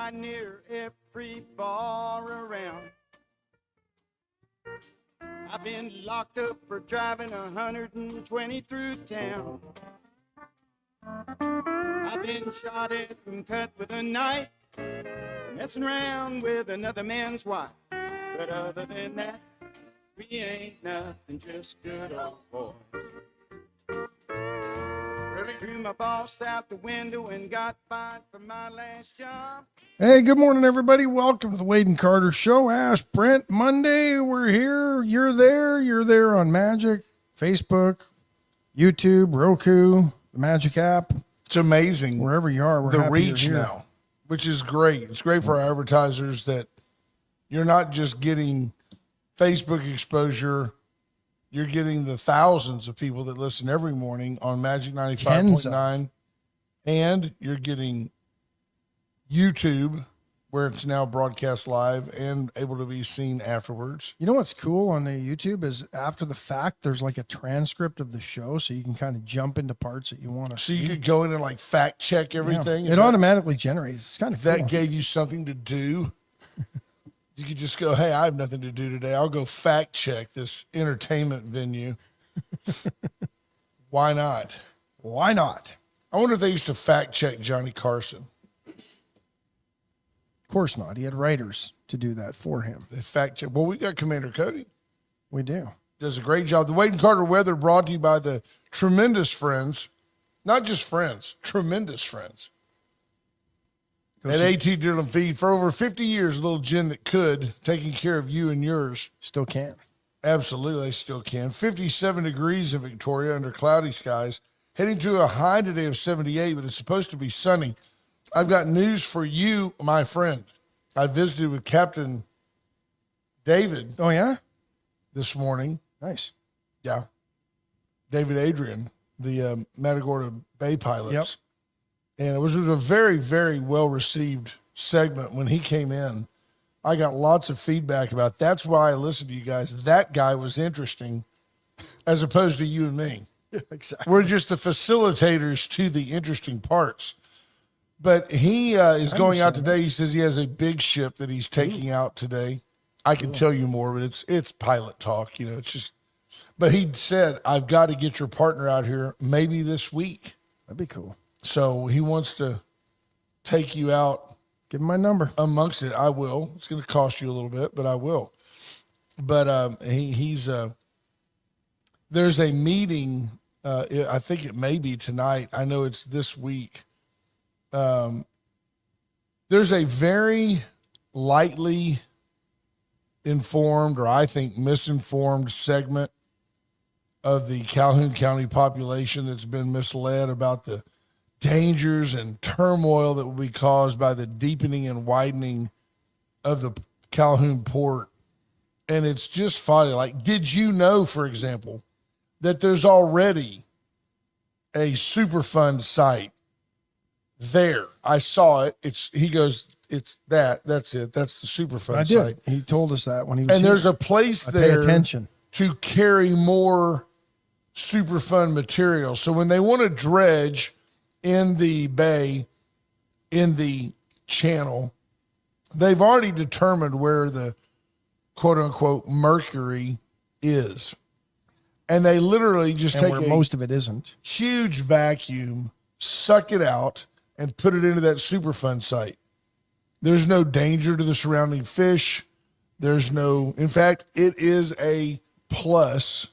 by near every bar around. I've been locked up for driving 120 through town. I've been shot at and cut with a knife, messing around with another man's wife. But other than that, we ain't nothing, just good old boys. Really threw my boss out the window and got fired for my last job. Hey, good morning, everybody. Welcome to the Wade and Carter Show. Ask Brent Monday. We're here. You're there. You're there on Magic, Facebook, YouTube, Roku, the Magic app. It's amazing. Wherever you are, we're the happy reach you're here. now, which is great. It's great for our advertisers that you're not just getting Facebook exposure. You're getting the thousands of people that listen every morning on Magic 95.9, and you're getting YouTube, where it's now broadcast live and able to be seen afterwards. You know what's cool on the YouTube is after the fact, there's like a transcript of the show, so you can kind of jump into parts that you want to So see. you could go in and like fact check everything. Yeah. It automatically generates. It's kind of cool. That gave you something to do. You could just go, hey, I have nothing to do today. I'll go fact check this entertainment venue. Why not? Why not? I wonder if they used to fact check Johnny Carson. Of course not. He had writers to do that for him. They fact check. Well, we got Commander Cody. We do. Does a great job. The Wade and Carter weather brought to you by the tremendous friends, not just friends, tremendous friends. At AT Deerland Feed for over 50 years, a little gin that could, taking care of you and yours. Still can. Absolutely, they still can. 57 degrees in Victoria under cloudy skies. Heading to a high today of 78, but it's supposed to be sunny. I've got news for you, my friend. I visited with Captain David. Oh, yeah? This morning. Nice. Yeah. David Adrian, the Matagorda Bay pilots. Yep. And it was a very, very well-received segment when he came in. I got lots of feedback about that's why I listened to you guys. That guy was interesting as opposed to you and me. Yeah, exactly. We're just the facilitators to the interesting parts. But he is going out today. He says he has a big ship that he's taking out today. I can tell you more, but it's pilot talk. You know, it's just – but he said, I've got to get your partner out here maybe this week. That'd be cool. So he wants to take you out. Give him my number. Amongst it, I will. It's going to cost you a little bit, but I will. But he's there's a meeting. I think it may be tonight. I know it's this week. There's a very lightly informed, or I think misinformed segment of the Calhoun County population that's been misled about the dangers and turmoil that will be caused by the deepening and widening of the Calhoun port. And it's just funny. Like, did you know, for example, that there's already a Superfund site there? I saw it. That's it. That's the Superfund I site. did. He told us that when he was And here. there's a place I there pay attention to carry more Superfund material. So when they want to dredge in the bay, in the channel, they've already determined where the quote unquote mercury is. And they literally just take where a most of it isn't. huge vacuum, suck it out, and put it into that Superfund site. There's no danger to the surrounding fish. In fact, it is a plus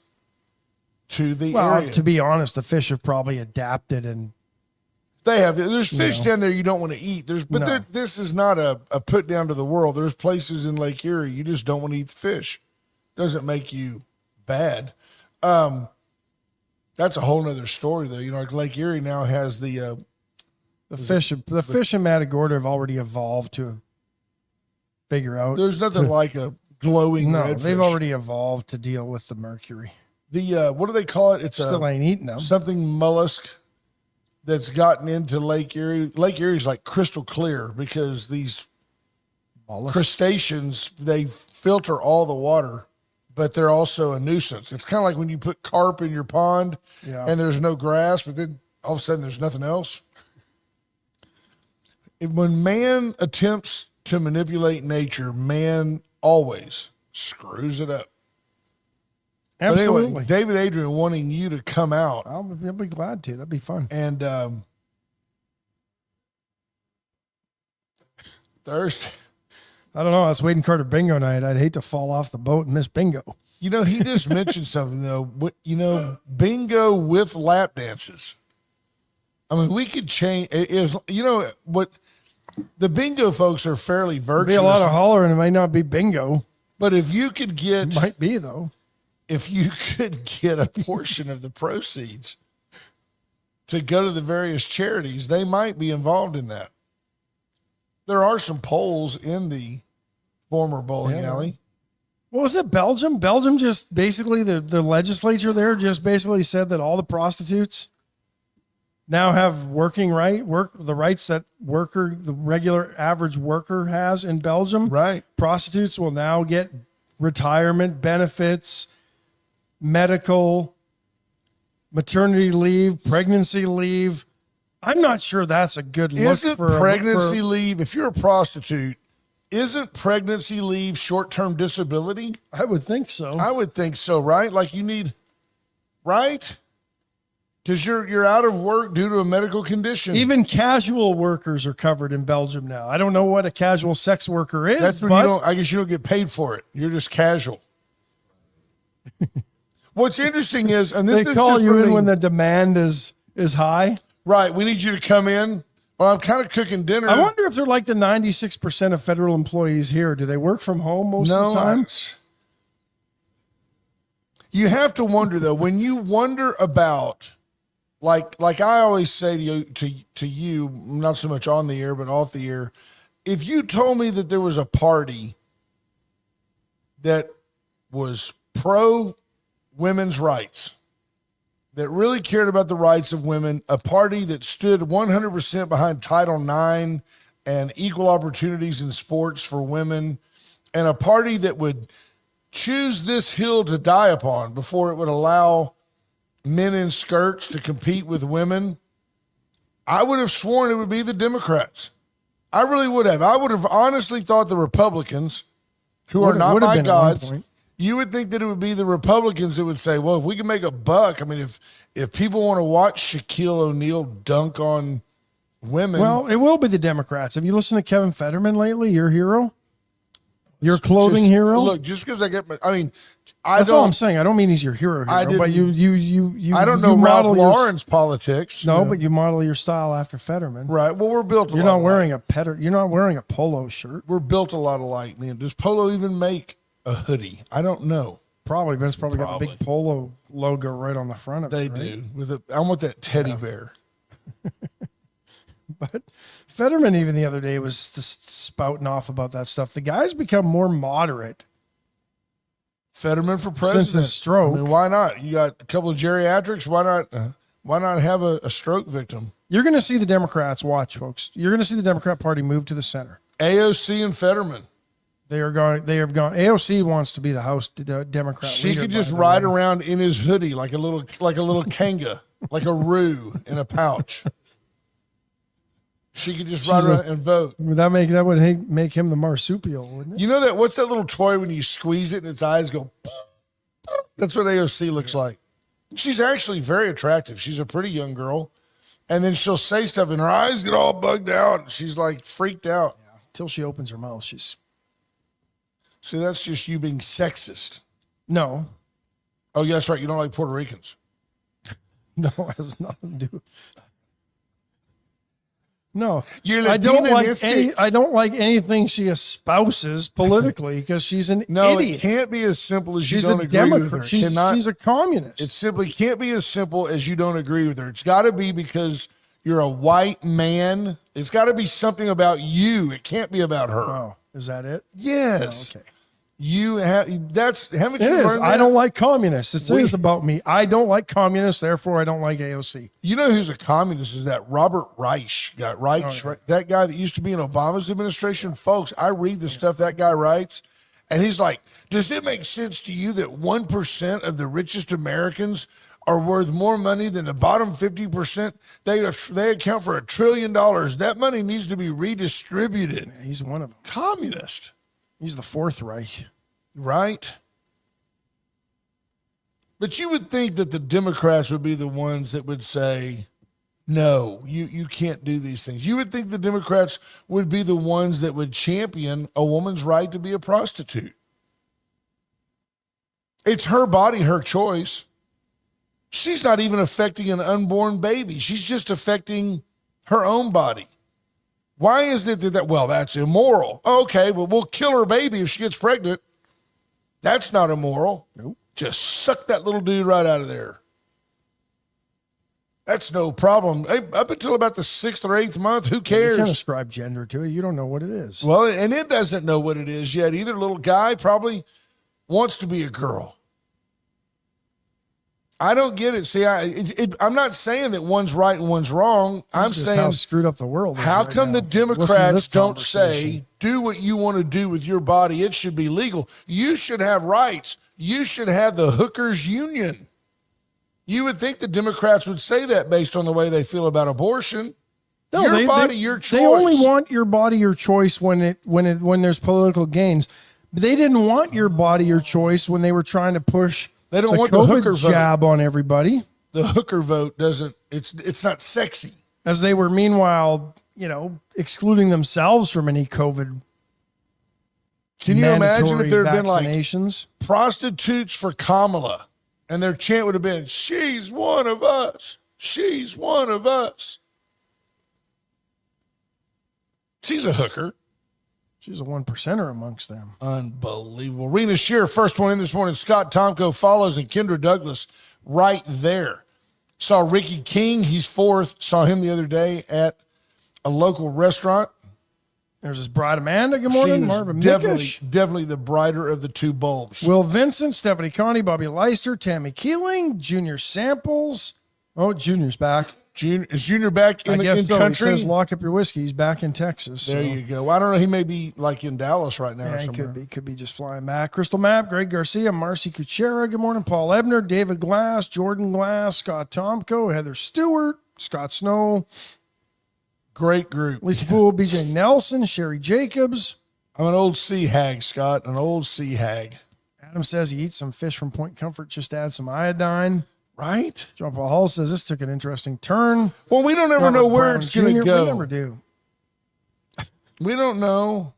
to the area. To be honest, the fish have probably adapted and There's fish down there you don't want to eat. This is not a put down to the world. There's places in Lake Erie you just don't want to eat the fish. Doesn't make you bad. That's a whole nother story though. You know, like Lake Erie now has the fish in Matagorda have already evolved to figure out. There's nothing like a glowing redfish. They've already evolved to deal with the mercury. The what do they call it? It's still ain't eating them. Something mollusk that's gotten into Lake Erie. Lake Erie is like crystal clear because these crustaceans, they filter all the water, but they're also a nuisance. It's kind of like when you put carp in your pond and there's no grass, but then all of a sudden there's nothing else. when man attempts to manipulate nature, man always screws it up. Absolutely. But anyway, David Adrian wanting you to come out. I'll be glad to. That'd be fun. And Thursday. I don't know. It's Wade and Carter bingo night. I'd hate to fall off the boat and miss bingo. You know, he just mentioned something, though. Bingo with lap dances. I mean, we could change. What the bingo folks are fairly virtuous. Be a lot of hollering. It might not be bingo. But if you could get. Might be, though. If you could get a portion of the proceeds to go to the various charities, they might be involved in that. There are some polls in the former bowling alley. What was it, Belgium? Belgium just basically, the legislature there just basically said that all the prostitutes now have the rights that the regular average worker has in Belgium. Right. Prostitutes will now get retirement benefits, medical, maternity leave, pregnancy leave. I'm not sure that's a good look. Isn't pregnancy leave, if you're a prostitute, isn't pregnancy leave short-term disability? I would think so. I would think so, right? Like you need, right? Because you're out of work due to a medical condition. Even casual workers are covered in Belgium now. I don't know what a casual sex worker is. That's when I guess you don't get paid for it. You're just casual. What's interesting is, and this they call you in when the demand is high. Right. We need you to come in. Well, I'm kind of cooking dinner. I wonder if they're like the 96% of federal employees here. Do they work from home most of the time? You have to wonder, though, when you wonder about, like I always say to you, not so much on the air, but off the air, if you told me that there was a party that was pro women's rights, that really cared about the rights of women, a party that stood 100% behind Title IX and equal opportunities in sports for women, and a party that would choose this hill to die upon before it would allow men in skirts to compete with women, I would have sworn it would be the Democrats. I really would have. I would have honestly thought the Republicans, who are not my gods, you would think that it would be the Republicans that would say, well, if we can make a buck, I mean, if people want to watch Shaquille O'Neal dunk on women. Well, it will be the Democrats. Have you listened to Kevin Fetterman lately, your hero? Your clothing hero? Look, just because that's all I'm saying. I don't mean he's your hero, but you I don't know Ralph Lauren's politics. No, but you model your style after Fetterman. Right. Well, we're built a lot. You're not wearing a polo shirt. We're built a lot alike, man. Does Polo even make a hoodie? I don't know. Probably, but it's probably got the big Polo logo right on the front of it. They do. I want that teddy bear. But Fetterman, even the other day, was just spouting off about that stuff. The guy's become more moderate. Fetterman for president. Since his stroke. I mean, why not? You got a couple of geriatrics. Why not have a stroke victim? You're going to see the Democrats, watch, folks. You're going to see the Democrat Party move to the center. AOC and Fetterman. They have gone. AOC wants to be the House Democrat. She could just ride around in his hoodie like a little kanga, like a roo in a pouch. She could just ride around and vote. That would make him the marsupial, wouldn't it? You know that? What's that little toy when you squeeze it and its eyes go? That's what AOC looks like. She's actually very attractive. She's a pretty young girl, and then she'll say stuff and her eyes get all bugged out. And she's like freaked out. Yeah. Till she opens her mouth, See, that's just you being sexist. No. Oh, yeah, that's right. You don't like Puerto Ricans. No, it has nothing to do. No, I don't like anything she espouses politically because she's an idiot. It can't be as simple as she's you don't agree with her. She's a communist. It simply can't be as simple as you don't agree with her. It's got to be because you're a white man. It's got to be something about you. It can't be about her. Oh, is that it? Yes. Oh, okay. Haven't you learned that? I don't like communists. It is about me. I don't like communists, therefore I don't like AOC. You know who's a communist is that Robert Reich. That guy that used to be in Obama's administration. Folks, I read the stuff that guy writes, and he's like, does it make sense to you that 1% of the richest Americans are worth more money than the bottom 50%. They account for $1 trillion. That money needs to be redistributed. He's one of them. Communist. He's the Fourth Reich. Right? But you would think that the Democrats would be the ones that would say, no, you can't do these things. You would think the Democrats would be the ones that would champion a woman's right to be a prostitute. It's her body, her choice. She's not even affecting an unborn baby. She's just affecting her own body. Why is it that, well, that's immoral? Okay, well, we'll kill her baby if she gets pregnant. That's not immoral. Nope. Just suck that little dude right out of there. That's no problem. Hey, up until about the 6th or 8th month, who cares? You can't ascribe gender to it. You don't know what it is. Well, and it doesn't know what it is yet. Either little guy probably wants to be a girl. I don't get it. See, I'm not saying that one's right and one's wrong. I'm saying how screwed up the world is how right come now. the Listen to Democrats this don't conversation. say, do what you want to do with your body. It should be legal. You should have rights. You should have the hookers union. You would think the Democrats would say that based on the way they feel about abortion. No, Your body, your choice. They only want your body, your choice when there's political gains. They didn't want your body, your choice when they were trying to push They don't the want the COVID hooker vote. jab on everybody. The hooker vote doesn't, it's not sexy. As they were meanwhile, excluding themselves from any COVID. Can you imagine if there had been like vaccinations? prostitutes for Kamala and their chant would have been, she's one of us. She's one of us. She's a hooker. She's a 1%er amongst them. Unbelievable. Rena Shear, first one in this morning. Scott Tomko follows, and Kendra Douglas right there. Saw Ricky King. He's 4th. Saw him the other day at a local restaurant. There's his bride Amanda. Good morning. She was Marvin definitely, Mickish. definitely the brighter of the two bulbs. Will Vincent, Stephanie Connie, Bobby Leister, Tammy Keeling, Junior Samples. Oh, Junior's back. Is Junior back in I guess the so. country? He says lock up your whiskey. He's back in Texas. There you go. I don't know. He may be like in Dallas right now or Yeah, he somewhere. could be just flying back. Crystal Map, Greg Garcia, Marcy Kuchera. Good morning. Paul Ebner, David Glass, Jordan Glass, Scott Tomko, Heather Stewart, Scott Snow, Great group. Lisa Poole, BJ Nelson, Sherry Jacobs. I'm an old sea hag, Scott. An old sea hag. Adam says he eats some fish from Point Comfort. Just add some iodine. Right? John Paul Hall says this took an interesting turn. Well, we don't ever Robert know where Brown it's going Jr., to go. We never do. We don't know.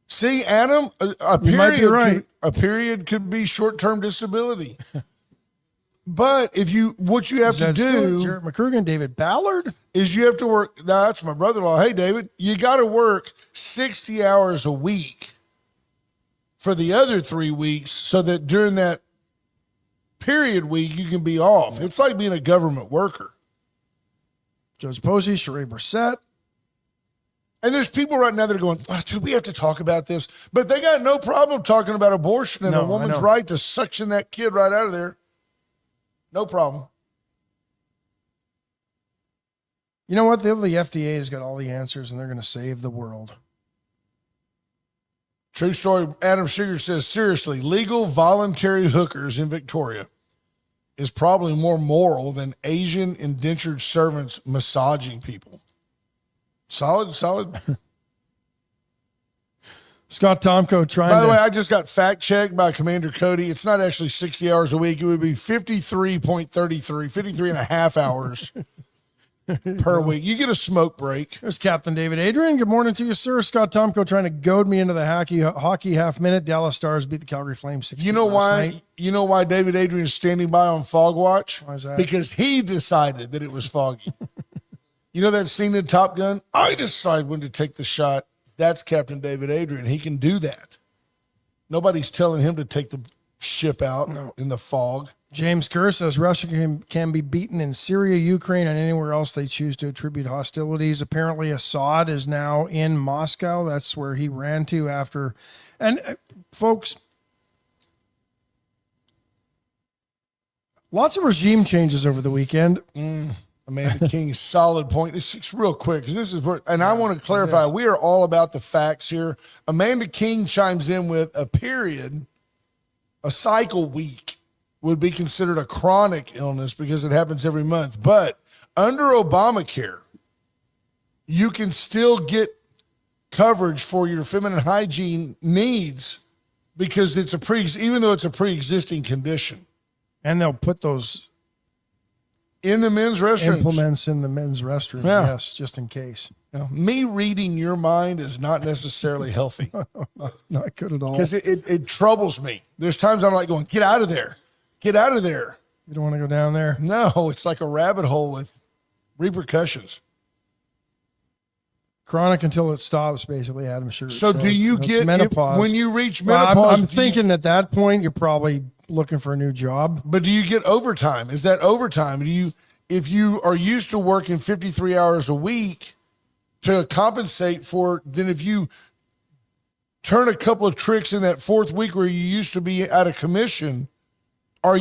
See, Adam, a You might be period, right. a period could be short-term disability. But what you have to do Jarrett McCrugan, David Ballard. is you have to work. Now, that's my brother-in-law. Hey, David, you got to work 60 hours a week for the other 3 weeks so that during that period week, you can be off. It's like being a government worker. Joseph Posey, Sheree Brissett. And there's people right now that are going, dude, we have to talk about this. But they got no problem talking about abortion and No, a I woman's know. right to suction that kid right out of there. No problem. You know what? The FDA has got all the answers, and they're going to save the world. True story. Adam Sugar says, seriously, legal voluntary hookers in Victoria is probably more moral than Asian indentured servants massaging people. Solid. Scott Tomko trying By the to... way, I just got fact checked by Commander Cody. It's not actually 60 hours a week. It would be 53.33, 53 and a half hours per week. You get a smoke break. There's Captain David Adrian. Good morning to you, sir. Scott Tomko trying to goad me into the hockey half minute. Dallas Stars beat the Calgary Flames 6-2 You know last why? night. You know why David Adrian is standing by on Fog Watch? Why is that? Because he decided that it was foggy. You know that scene in Top Gun? I decide when to take the shot. That's Captain David Adrian. He can do that. Nobody's telling him to take the ship out in the fog. James Kerr says Russia can be beaten in Syria, Ukraine, and anywhere else they choose to attribute hostilities. Apparently, Assad is now in Moscow. That's where he ran to after. And folks, lots of regime changes over the weekend. Amanda King's solid point. It's real quick because this is where, and I want to clarify, we are all about the facts here. Amanda King chimes in with a period, a cycle week would be considered a chronic illness because it happens every month. But under Obamacare, you can still get coverage for your feminine hygiene needs because it's even though it's a pre-existing condition. And they'll put those in the men's restrooms. Implements in the men's restroom, Yeah. yes, just in case. Me reading your mind is not necessarily healthy Not good at all. because it troubles me. There's times I'm like going, get out of there. Get out of there. You don't want to go down there. No, it's like a rabbit hole with repercussions. Chronic until it stops, basically, Adam Sure. So do you get menopause? when you reach Well, menopause? I'm thinking at that point you're probably looking for a new job. But do you get overtime? Is that overtime? If you are used to working 53 hours a week to compensate for, then if you turn a couple of tricks in that fourth week where you used to be out of commission, do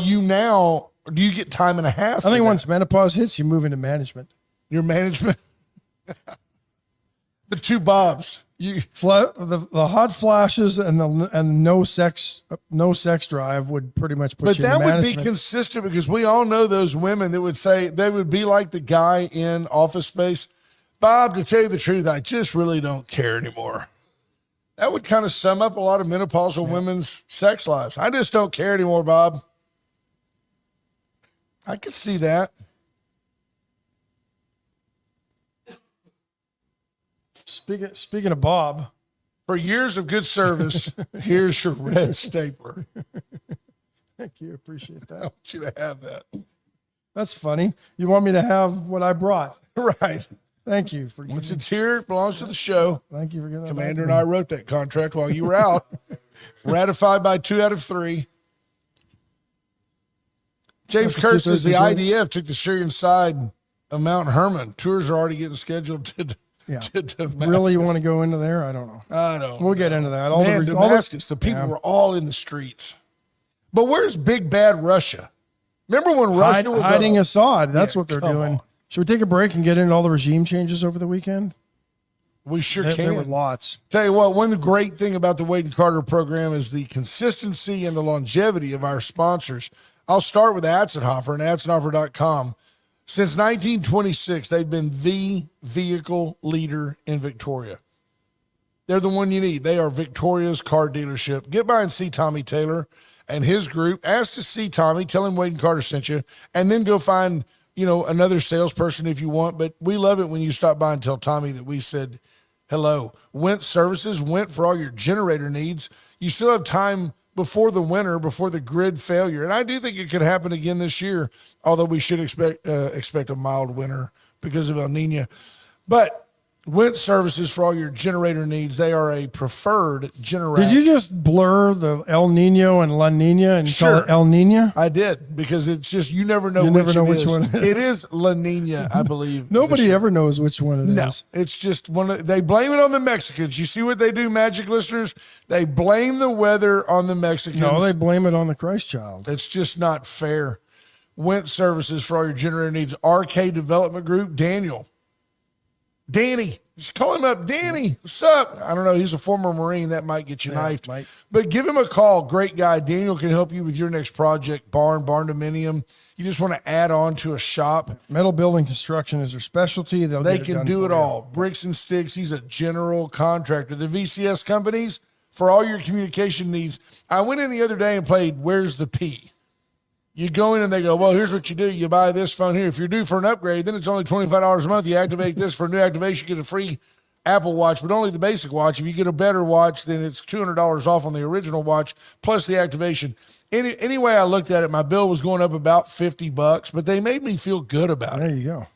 you get time and a half? I think once menopause hits, you move into management. Your management, the two Bobs. The hot flashes and no sex drive would pretty much put But you in that would management. be consistent because we all know those women that would say they would be like the guy in Office Space. Bob, to tell you the truth, I just really don't care anymore. That would kind of sum up a lot of menopausal women's sex lives. I just don't care anymore, Bob. I could see that. Speaking of Bob, For years of good service, here's your red stapler. thank you, appreciate I that. want you to have that. That's funny. You want me to have what I brought? Right. Thank you for Once it's here, it belongs to the show. Thank you for getting that. Commander back and to I wrote that contract while you were out. Ratified by 2 out of 3. James That's a Curtis says the 250 IDF took the Syrian side of Mount Hermon. Tours are already getting scheduled to Yeah. Damascus. Really, you want to go into there? I don't know. I don't. We'll get into that. Man, Damascus, the people yeah. were all in the streets. But where's big bad Russia? Remember when Russia was hiding Assad. That's Yeah, what they're come doing. on. Should we take a break and get into all the regime changes over the weekend? We sure There were can. lots. Tell you what, one great thing about the Wade and Carter program is the consistency and the longevity of our sponsors. I'll start with Atzenhofer and Atzenhofer.com. Since 1926, they've been the vehicle leader in Victoria. They're the one you need. They are Victoria's car dealership. Get by and see Tommy Taylor and his group. Ask to see Tommy. Tell him Wade and Carter sent you. And then go find, another salesperson if you want. But we love it when you stop by and tell Tommy that we said hello. Went Services, Went for all your generator needs. You still have time before the winter, before the grid failure. And I do think it could happen again this year, although we should expect a mild winter because of El Nino. But Went Services for all your generator needs. They are a preferred generator. Did you just blur the El Nino and La Nina and call it El Nina? I did, because it's just, you never know, You which, never know it which is. one it is. It is La Nina, I believe. Nobody ever knows which one it is. No, it's just they blame it on the Mexicans. You see what they do, Magic listeners? They blame the weather on the Mexicans. No, they blame it on the Christ child. It's just not fair. Went Services for all your generator needs. RK Development Group, Danny. Just call him up. Danny, what's up? I don't know. He's a former Marine. That might get you knifed. might. But give him a call. Great guy. Daniel can help you with your next project. Barn dominium. You just want to add on to a shop. Metal building construction is their specialty. They can do it all. Bricks and sticks. He's a general contractor. The VCS companies for all your communication needs. I went in the other day and played Where's the P? You go in and they go, well, here's what you do. You buy this phone here. If you're due for an upgrade, then it's only $25 a month. You activate this for a new activation, you get a free Apple Watch, but only the basic watch. If you get a better watch, then it's $200 off on the original watch, plus the activation. Anyway, I looked at it, my bill was going up about $50, but they made me feel good about it. There you go.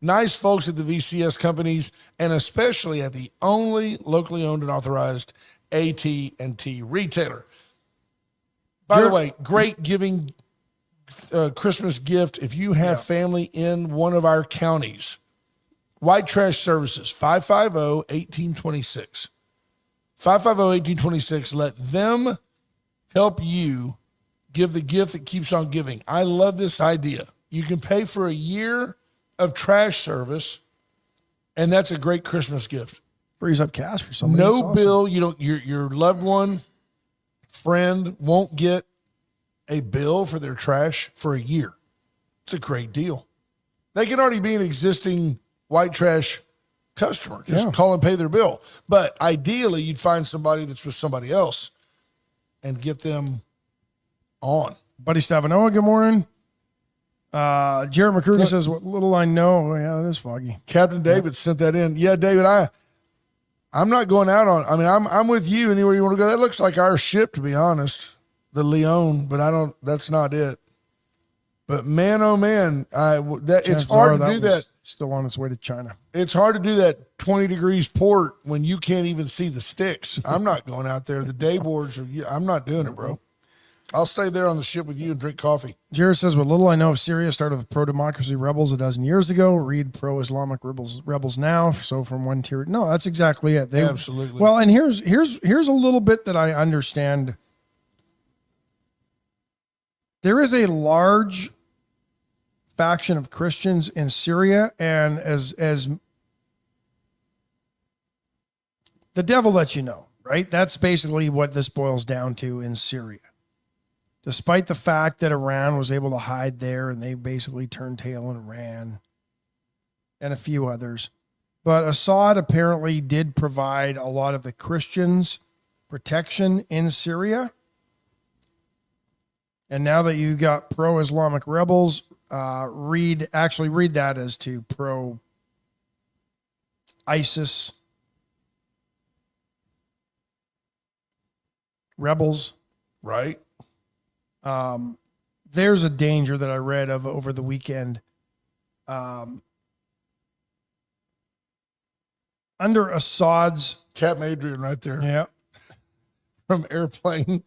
Nice folks at the VCS companies, and especially at the only locally owned and authorized AT&T retailer. By the way, great giving Christmas gift if you have family in one of our counties. White Trash Services, 550-1826. 550-1826. Let them help you give the gift that keeps on giving. I love this idea. You can pay for a year of trash service, and that's a great Christmas gift. Frees up cash for somebody. No bill. You don't. Your loved one, friend won't get a bill for their trash for a year. It's a great deal. They can already be an existing white trash customer. Just call and pay their bill. But ideally, you'd find somebody that's with somebody else and get them on. Buddy Stavanoa, good morning. Jared McCurdy says, what little I know. Oh, yeah, it is foggy. Captain David sent that in. Yeah, David, I'm not going out on, I mean, I'm with you anywhere you want to go. That looks like our ship, to be honest, the Leon, but that's not it. But man, oh man, it's hard to do that. Still on its way to China. It's hard to do that 20 degrees port when you can't even see the sticks. I'm not going out there. The day boards I'm not doing it, bro. I'll stay there on the ship with you and drink coffee. Jared says, what little I know of Syria started with pro-democracy rebels a dozen years ago. Read pro-Islamic rebels now. So from one tier. No, that's exactly it. Absolutely. Well, and here's a little bit that I understand. There is a large faction of Christians in Syria, and as the devil lets you know, right? That's basically what this boils down to in Syria. Despite the fact that Iran was able to hide there and they basically turned tail and ran, and a few others. But Assad apparently did provide a lot of the Christians protection in Syria. And now that you got pro-Islamic rebels, read that as to pro-ISIS rebels. Right. There's a danger that I read of over the weekend. Under Assad's Captain Adrian right there. Yeah. From Airplane.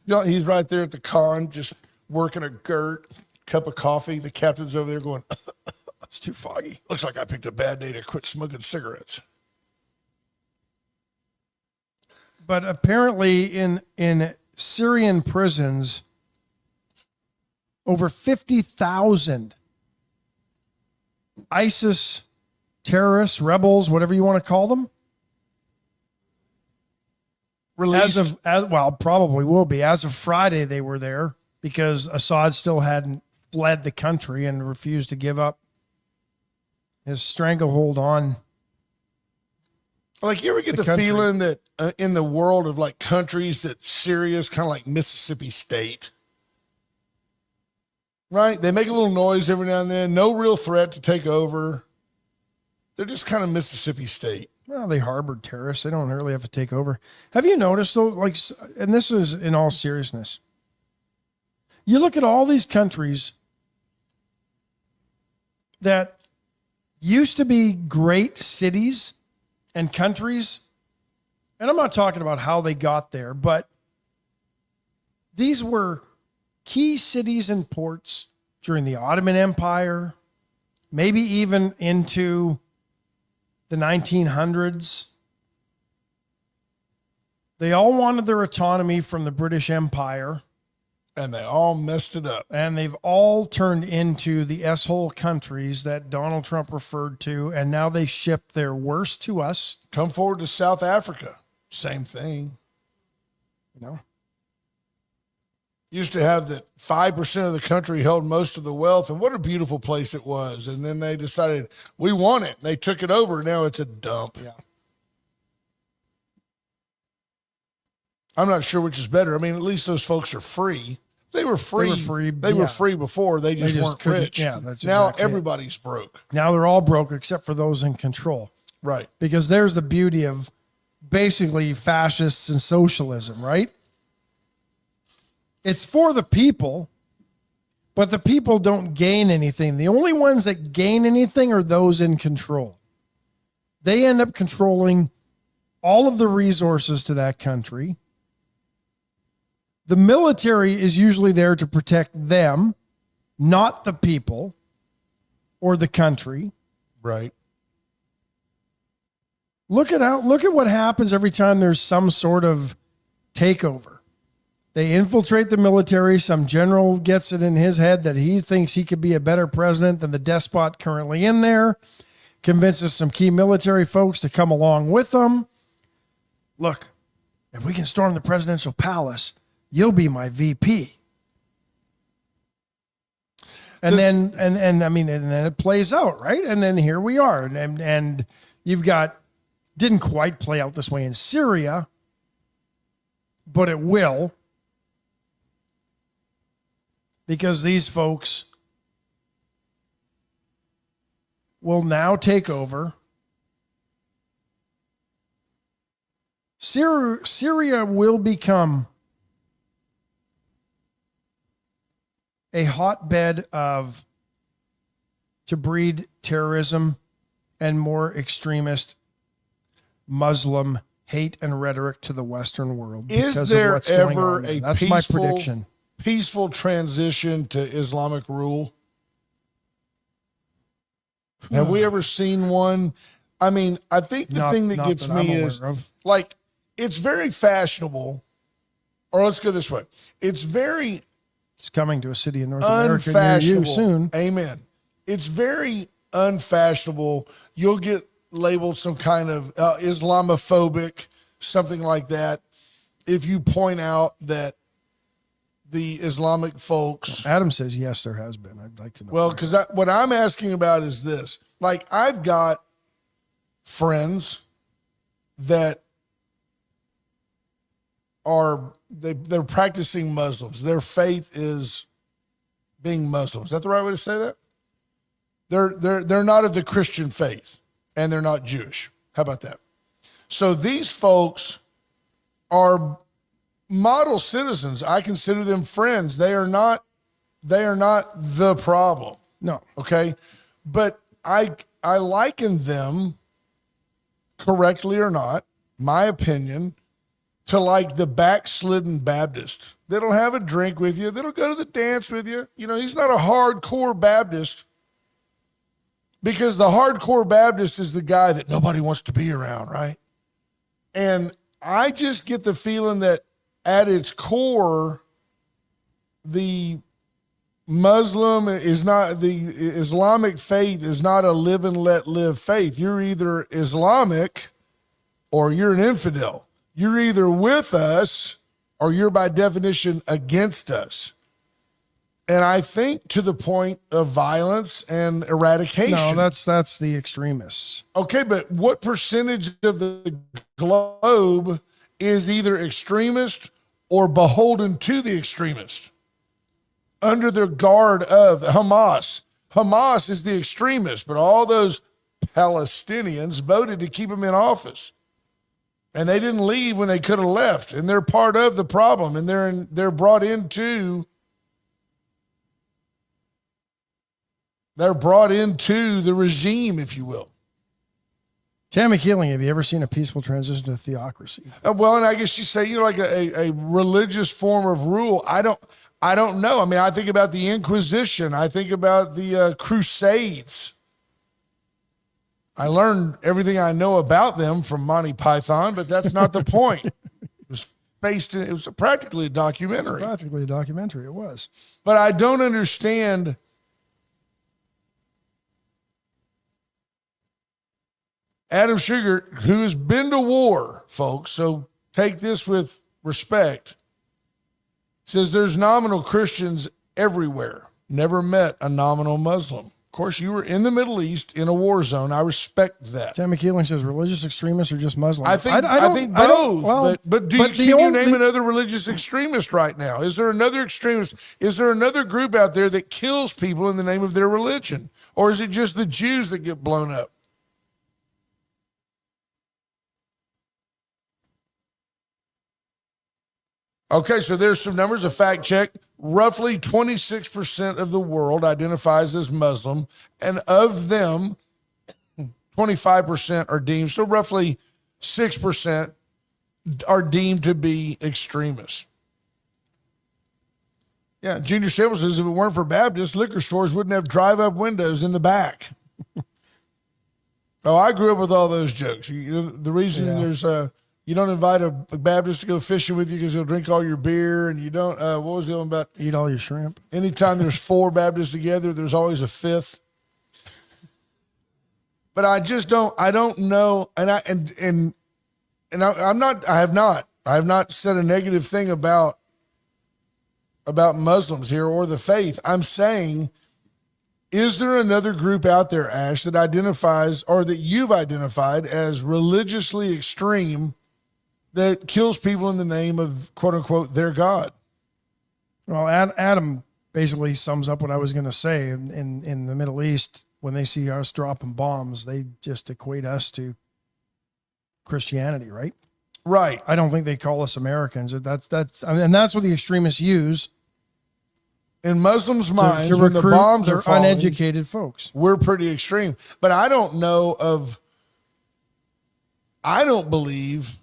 He's right there at the con, just working a girt, cup of coffee. The captain's over there going, it's too foggy. Looks like I picked a bad day to quit smoking cigarettes. But apparently in Syrian prisons, over 50,000 ISIS terrorists, rebels, whatever you want to call them, released. Probably will be. As of Friday, they were there because Assad still hadn't fled the country and refused to give up his stranglehold on. Like, you ever get the feeling that in the world of like countries that Syria is kind of like Mississippi State, right? They make a little noise every now and then. No real threat to take over. They're just kind of Mississippi State. Well, they harbored terrorists. They don't really have to take over. Have you noticed though, like, and this is in all seriousness, you look at all these countries that used to be great cities and countries, and I'm not talking about how they got there, but these were key cities and ports during the Ottoman Empire, maybe even into the 1900s. They all wanted their autonomy from the British Empire. And they all messed it up. And they've all turned into the S-hole countries that Donald Trump referred to, and now they ship their worst to us. Come forward to South Africa. Same thing. You know? Used to have that 5% of the country held most of the wealth, and what a beautiful place it was. And then they decided, we want it. They took it over. Now it's a dump. Yeah. I'm not sure which is better. I mean, at least those folks are free. They were free. They were free before. They just weren't rich. Yeah, that's now exactly everybody's broke. Now they're all broke except for those in control. Right. Because there's the beauty of basically fascists and socialism, right? It's for the people, but the people don't gain anything. The only ones that gain anything are those in control. They end up controlling all of the resources to that country. The military is usually there to protect them, not the people or the country. Right. Look at what happens every time there's some sort of takeover. They infiltrate the military. Some general gets it in his head that he thinks he could be a better president than the despot currently in there. Convinces some key military folks to come along with them. Look, if we can storm the presidential palace, you'll be my VP. And then it plays out, right? And then here we are. And you've got, didn't quite play out this way in Syria, but it will. Because these folks will now take over. Syria will become a hotbed to breed terrorism and more extremist Muslim hate and rhetoric to the Western world. Is there ever a That's my prediction. Peaceful transition to Islamic rule? Have we ever seen one? I mean, I think the thing that gets me is like, it's very fashionable, or let's go this way. It's coming to a city in North America near you soon. Amen. It's very unfashionable. You'll get labeled some kind of Islamophobic, something like that, if you point out that the Islamic folks. Adam says yes, there has been. I'd like to know. Well, because what I'm asking about is this. Like, I've got friends that they're practicing Muslims. Their faith is being Muslim. Is that the right way to say that? They're not of the Christian faith, and they're not Jewish. How about that? So these folks are model citizens. I consider them friends. They are not the problem. No. Okay. But I liken them, correctly or not, my opinion, to like the backslidden Baptist. They don't have a drink with you. They don't go to the dance with you. You know, he's not a hardcore Baptist, because the hardcore Baptist is the guy that nobody wants to be around, right? And I just get the feeling that at its core, the Islamic faith is not a live and let live faith. You're either Islamic or you're an infidel. You're either with us or you're by definition against us. And I think to the point of violence and eradication. No, that's the extremists. Okay, but what percentage of the globe is either extremist or beholden to the extremist? Under the guard of Hamas. Hamas is the extremist, but all those Palestinians voted to keep him in office. And they didn't leave when they could have left. And they're part of the problem. And they're brought into the regime, if you will. Tammy Keeling, have you ever seen a peaceful transition to theocracy? Well, and I guess you say, like a religious form of rule. I don't know. I mean, I think about the Inquisition. I think about the Crusades. I learned everything I know about them from Monty Python, but that's not the point. It was practically a documentary. It was. But I don't understand Adam Sugar, who has been to war, folks, so take this with respect, says there's nominal Christians everywhere. Never met a nominal Muslim. Of course, you were in the Middle East in a war zone. I respect that. Tammy Keeling says religious extremists are just Muslims. I think both. But can you name another religious extremist right now? Is there another extremist? Is there another group out there that kills people in the name of their religion? Or is it just the Jews that get blown up? Okay, so there's some numbers, a fact check. Roughly 26% of the world identifies as Muslim, and of them, 25% are deemed, so roughly 6% are deemed to be extremists. Yeah, Junior Sable says if it weren't for Baptists, liquor stores wouldn't have drive-up windows in the back. Oh, I grew up with all those jokes. The reason there's you don't invite a Baptist to go fishing with you because he'll drink all your beer, and you don't, what was the one about? Eat all your shrimp. Anytime there's 4 Baptists together, there's always a 5th. But I don't know. And I have not said a negative thing about about Muslims here or the faith. I'm saying, is there another group out there, Ash, that identifies or that you've identified as religiously extreme that kills people in the name of, quote unquote, their God? Well, Adam basically sums up what I was going to say. In the Middle East, when they see us dropping bombs, they just equate us to Christianity, right? Right. I don't think they call us Americans. And that's what the extremists use In Muslims' minds, to when the recruit bombs their are falling, uneducated folks. we're pretty extreme. But I don't believe,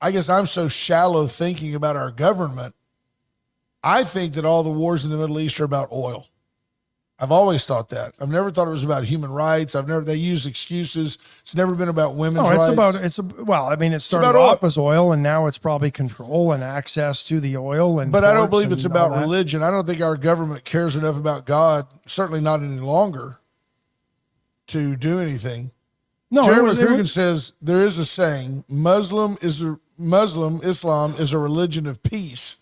I guess I'm so shallow thinking about our government. I think that all the wars in the Middle East are about oil. I've always thought that. I've never thought it was about human rights. They use excuses. It's never been about women's rights. It started off as oil, and now it's probably control and access to the oil. But I don't believe it's about religion. I don't think our government cares enough about God, certainly not any longer, to do anything. No, Jerry McCrugen says there is a saying, Islam is a religion of peace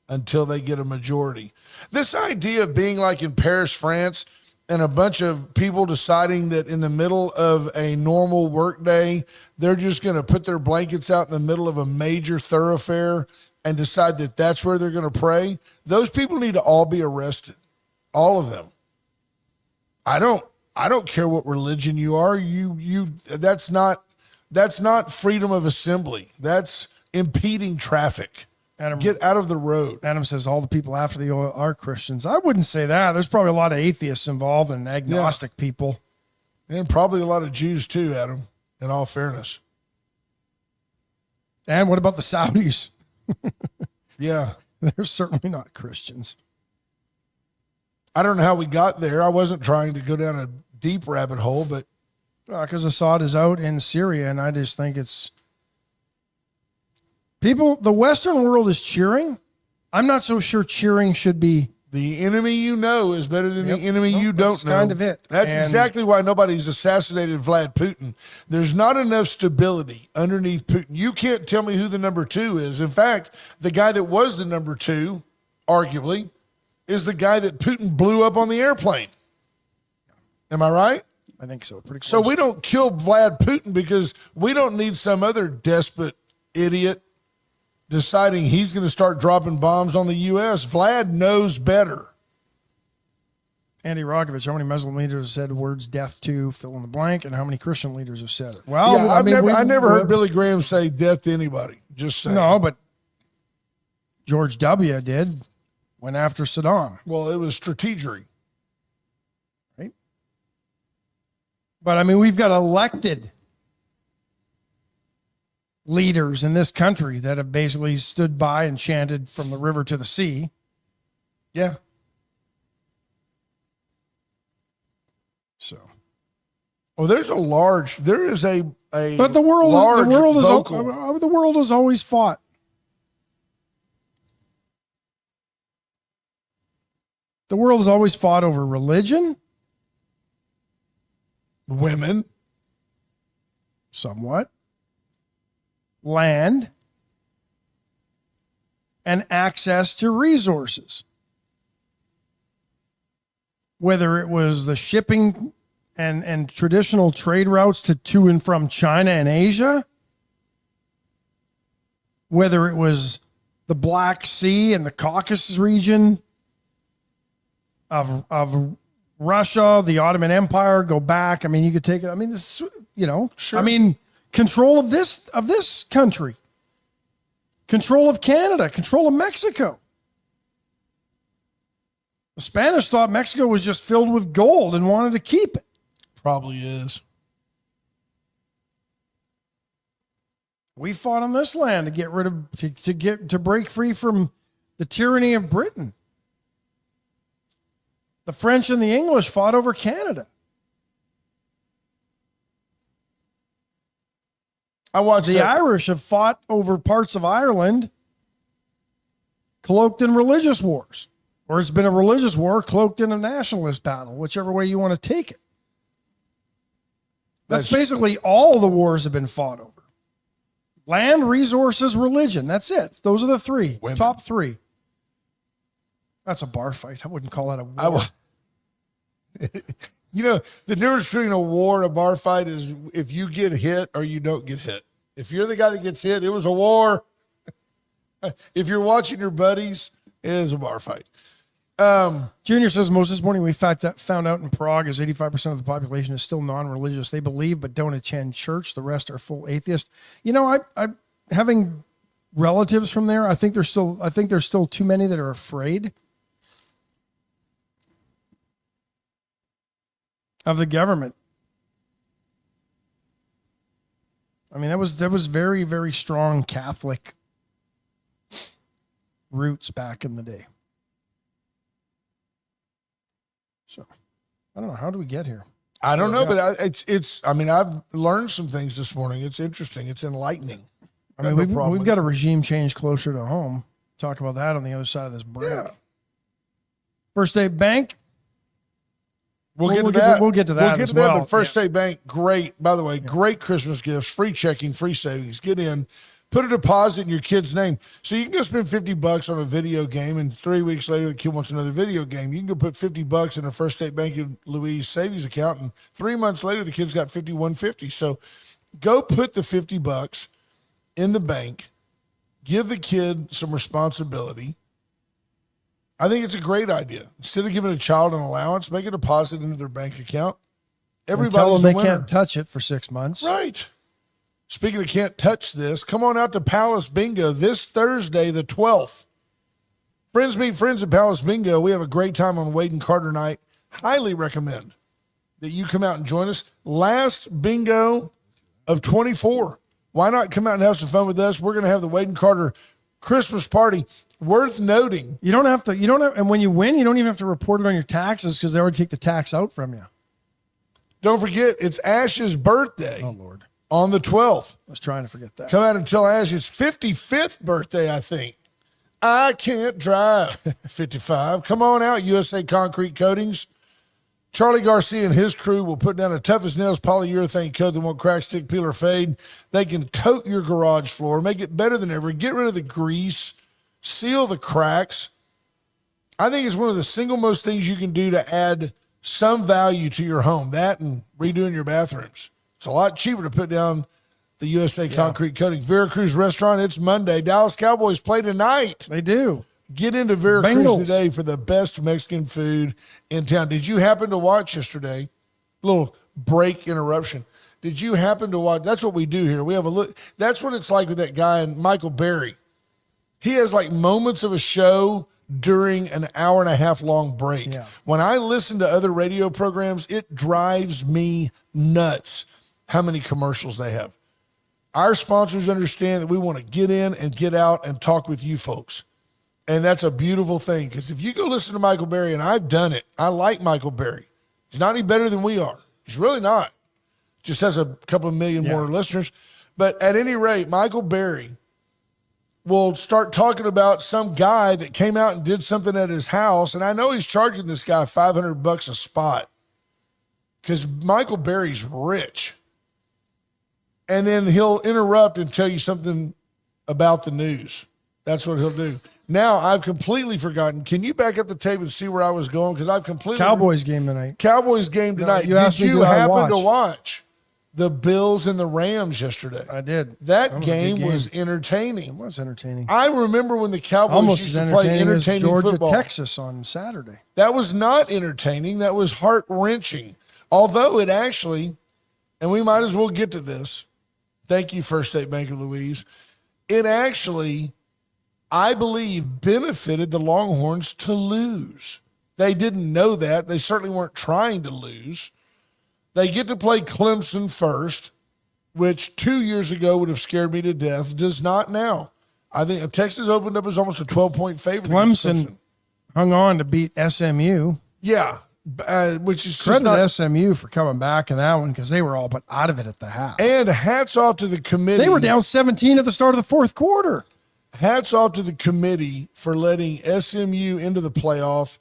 until they get a majority. This idea of being like in Paris, France, and a bunch of people deciding that in the middle of a normal work day, they're just going to put their blankets out in the middle of a major thoroughfare and decide that that's where they're going to pray. Those people need to all be arrested. All of them. I don't care what religion you are. That's not freedom of assembly. That's impeding traffic. Adam, get out of the road. Adam says all the people after the oil are Christians. I wouldn't say that. There's probably a lot of atheists involved and agnostic people. And probably a lot of Jews too, Adam, in all fairness. And what about the Saudis? Yeah. They're certainly not Christians. I don't know how we got there. I wasn't trying to go down a deep rabbit hole, but. Because Assad is out in Syria, and I just think it's. People, the Western world is cheering. I'm not so sure cheering should be. The enemy you know is better than the enemy you don't know. That's kind of it. That's exactly why nobody's assassinated Vlad Putin. There's not enough stability underneath Putin. You can't tell me who the number two is. In fact, the guy that was the number two, arguably, is the guy that Putin blew up on the airplane. Am I right? I think so. Pretty close. So we don't kill Vlad Putin because we don't need some other despot idiot deciding he's going to start dropping bombs on the U.S. Vlad knows better. Andy Rokovich, how many Muslim leaders have said words death to fill in the blank, and how many Christian leaders have said it? Well, yeah, I never heard Billy Graham say death to anybody. Just saying. No, but George W. did. Went after Saddam. Well, it was strategery. Right? But, I mean, we've got elected leaders in this country that have basically stood by and chanted from the river to the sea. Yeah. So. Well, there is a But the world has always fought. The world has always fought over religion, women, somewhat, land, and access to resources. Whether it was the shipping and traditional trade routes to and from China and Asia, whether it was the Black Sea and the Caucasus region of Russia, the Ottoman Empire, go back. I mean, you could take it. I mean, this, sure. I mean, control of this country, control of Canada, control of Mexico. The Spanish thought Mexico was just filled with gold and wanted to keep it. Probably is. We fought on this land to get rid of, to break free from the tyranny of Britain. The French and the English fought over Canada. The Irish have fought over parts of Ireland cloaked in religious wars. Or it's been a religious war cloaked in a nationalist battle, whichever way you want to take it. That's basically all the wars have been fought over. Land, resources, religion. That's it. Those are the three. Women. Top three. That's a bar fight. I wouldn't call that a I war. You know, the difference between a war and a bar fight is if you get hit or you don't get hit. If you're the guy that gets hit, it was a war. If you're watching your buddies, it is a bar fight. Junior says, most this morning we found out in Prague is 85% of the population is still non-religious. They believe but don't attend church. The rest are full atheists. You know, I having relatives from there, I think there's still too many that are afraid of the government. I mean, that was very, very strong Catholic roots back in the day. So, I don't know. How do we get here? I don't know, but I mean, I've learned some things this morning. It's interesting. It's enlightening. I mean, we've got a regime change closer to home. Talk about that on the other side of this break. Yeah. First State Bank. We'll get to that. We'll get to that as well. But First State Bank, great. By the way, great Christmas gifts, free checking, free savings. Get in, put a deposit in your kid's name. So you can go spend $50 on a video game, and 3 weeks later the kid wants another video game. You can go put $50 in a First State Bank and Louise savings account, and 3 months later the kid's got $51.50. So go put the $50 in the bank. Give the kid some responsibility. I think it's a great idea. Instead of giving a child an allowance, make a deposit into their bank account. Everybody's tell them they winner. can't touch it for 6 months. Right. Speaking of can't touch this, come on out to Palace Bingo this Thursday, the 12th. Friends meet friends at Palace Bingo. We have a great time on Wade and Carter night. Highly recommend that you come out and join us. Last bingo of 24. Why not come out and have some fun with us? We're going to have the Wade and Carter Christmas party. Worth noting. And when you win, you don't even have to report it on your taxes because they already take the tax out from you. Don't forget, it's Ash's birthday. Oh, Lord. On the 12th. I was trying to forget that. Come out and tell Ash's 55th birthday, I think. I can't drive. 55. Come on out, USA Concrete Coatings. Charlie Garcia and his crew will put down a tough as nails polyurethane coat that won't crack, stick, peel, or fade. They can coat your garage floor, make it better than ever, get rid of the grease, seal the cracks. I think it's one of the single most things you can do to add some value to your home. That and redoing your bathrooms. It's a lot cheaper to put down the USA Concrete Coatings. Veracruz Restaurant, it's Monday. Dallas Cowboys play tonight. They do. Get into Veracruz Bengals today for the best Mexican food in town. Did you happen to watch yesterday? Little break interruption. Did you happen to watch? That's what we do here. We have a look. That's what it's like with that guy, Michael Berry. He has like moments of a show during an hour and a half long break. Yeah. When I listen to other radio programs, it drives me nuts how many commercials they have. Our sponsors understand that we want to get in and get out and talk with you folks. And that's a beautiful thing, because if you go listen to Michael Berry, and I've done it, I like Michael Berry. He's not any better than we are. He's really not. Just has a couple of million more listeners. But at any rate, Michael Berry will start talking about some guy that came out and did something at his house. And I know he's charging this guy $500 a spot because Michael Berry's rich. And then he'll interrupt and tell you something about the news. That's what he'll do. Now, I've completely forgotten. Can you back up the tape and see where I was going? Because I've completely... Cowboys game tonight. Cowboys game tonight. Did you happen to watch the Bills and the Rams yesterday? I did. That game was entertaining. It was entertaining. I remember when the Cowboys Almost used as to play entertaining as entertaining Georgia, football. Texas on Saturday. That was not entertaining. That was heart-wrenching. Although it actually, and we might as well get to this. Thank you, First State Bank of Louise. It actually, I believe, benefited the Longhorns to lose. They didn't know that. They certainly weren't trying to lose. They get to play Clemson first, which 2 years ago would have scared me to death. Does not now. I think Texas opened up as almost a 12-point favorite. Clemson hung on to beat SMU. Yeah, which is Credit just not, SMU for coming back in that one because they were all but out of it at the half. and hats off to the committee. They were down 17 at the start of the fourth quarter. Hats off to the committee for letting SMU into the playoff.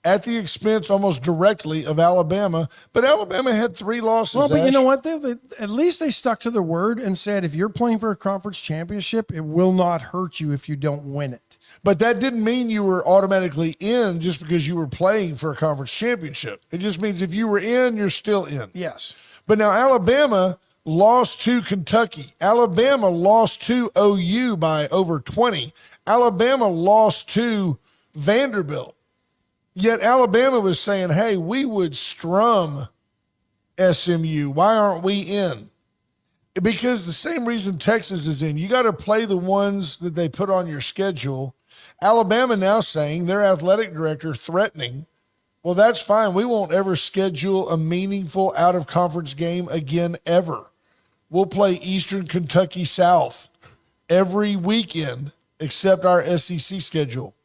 at the expense almost directly of Alabama. But Alabama had 3 losses. Well, but Ash. you know what? At least they stuck to their word and said, if you're playing for a conference championship, it will not hurt you if you don't win it. But that didn't mean you were automatically in just because you were playing for a conference championship. It just means if you were in, you're still in. Yes. But now Alabama lost to Kentucky. Alabama lost to OU by over 20. Alabama lost to Vanderbilt. Yet Alabama was saying, hey, we would strum SMU. Why aren't we in? Because the same reason Texas is in. You got to play the ones that they put on your schedule. Alabama now saying, their athletic director threatening, well, that's fine. We won't ever schedule a meaningful out-of-conference game again ever. We'll play Eastern Kentucky South every weekend except our SEC schedule.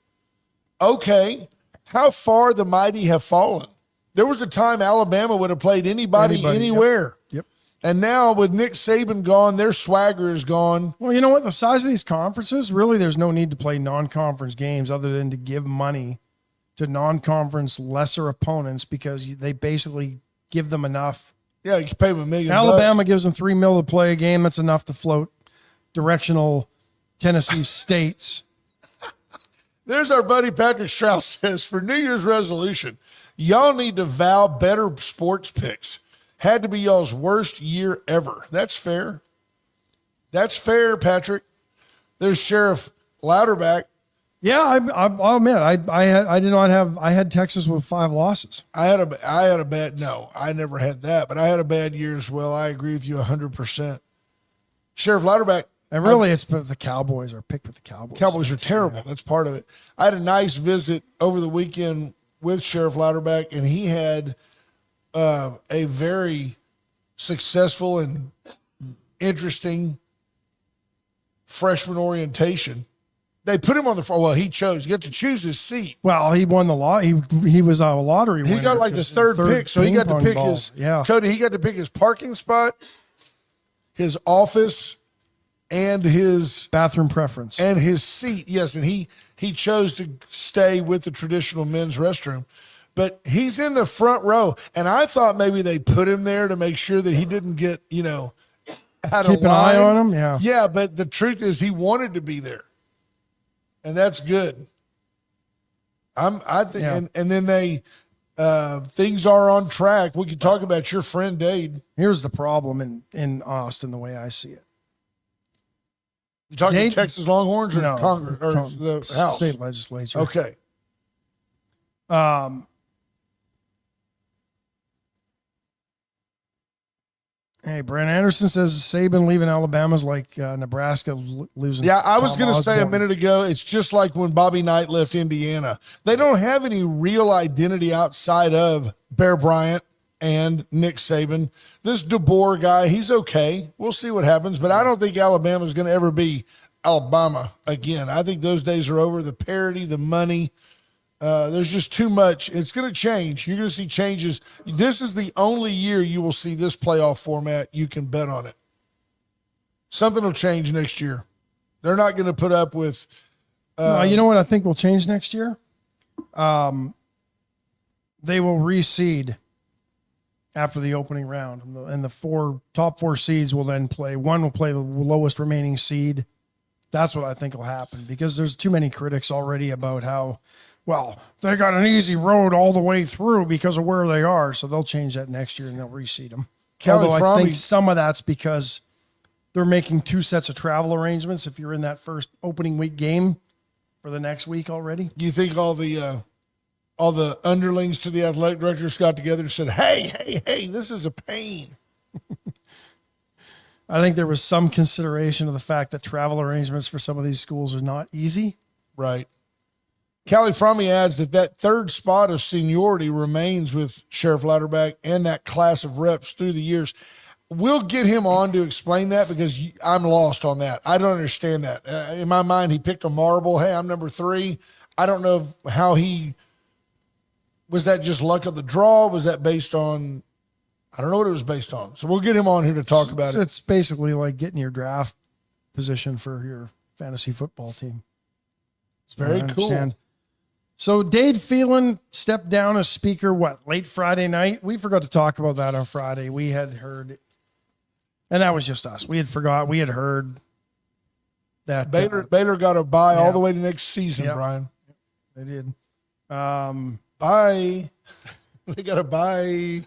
Okay, how far the mighty have fallen. There was a time Alabama would have played anybody anywhere. Yep. And now with Nick Saban gone, their swagger is gone. Well, you know what? The size of these conferences, really, there's no need to play non-conference games other than to give money to non-conference lesser opponents because they basically give them enough. Yeah, you can pay them $1 million. Alabama gives them $3 million to play a game. That's enough to float directional Tennessee states. There's our buddy Patrick Strauss says, for New Year's resolution, y'all need to vow better sports picks. Had to be y'all's worst year ever. That's fair. That's fair, Patrick. There's Sheriff Louderback. Yeah, I'll admit I had Texas with 5 losses. I had a bad, no, I never had that, but I had a bad year as well. I agree with you 100%. Sheriff Louderback. And really, it's the Cowboys are picked with the Cowboys. Cowboys are terrible. That's part of it. I had a nice visit over the weekend with Sheriff Louderback, and he had a very successful and interesting freshman orientation. They put him on the front. Well, he chose. You get to choose his seat. Well, he won the lot. He was a lottery winner. He got like the third pick, so he got to pick his. Yeah, Cody. He got to pick his parking spot, his office, and his bathroom preference and his seat. Yes, and he chose to stay with the traditional men's restroom. But he's in the front row, and I thought maybe they put him there to make sure that he didn't get, out of line. Keep an eye on him, yeah. Yeah, but the truth is he wanted to be there, and that's good. And then they things are on track. We can talk about your friend Dade. Here's the problem in Austin, the way I see it. You talking Dade, Texas Longhorns or no, Congress or the House? State legislature. Okay. Hey, Brent Anderson says Saban leaving Alabama's like Nebraska losing. Yeah, I was Tom going to say a Osborne. minute ago, it's just like when Bobby Knight left Indiana. They don't have any real identity outside of Bear Bryant and Nick Saban. This DeBoer guy, he's okay. We'll see what happens, but I don't think Alabama is going to ever be Alabama again. I think those days are over. The parity, the money, there's just too much. It's going to change. You're going to see changes. This is the only year you will see this playoff format. You can bet on it. Something will change next year. They're not going to put up with. You know what I think will change next year? They will reseed after the opening round, and the top four seeds will then play. One will play the lowest remaining seed. That's what I think will happen because there's too many critics already about how, well, they got an easy road all the way through because of where they are. So they'll change that next year and they'll reseed them. Although I think some of that's because they're making 2 sets of travel arrangements if you're in that first opening week game for the next week already. Do you think all the underlings to the athletic directors got together and said, hey, this is a pain? I think there was some consideration of the fact that travel arrangements for some of these schools are not easy. Right. Callie Frommy adds that third spot of seniority remains with Sheriff Louderback and that class of reps through the years. We'll get him on to explain that because I'm lost on that. I don't understand that. In my mind, he picked a marble. Hey, I'm number 3. I don't know how was that just luck of the draw? Was that based on, I don't know what it was based on. So we'll get him on here to talk about it. It's basically like getting your draft position for your fantasy football team. It's very cool. So Dade Phelan stepped down as speaker, late Friday night? We forgot to talk about that on Friday. We had heard, and that was just us. We had heard that Baylor got a bye all the way to next season, Brian. They did. Bye. They got a bye.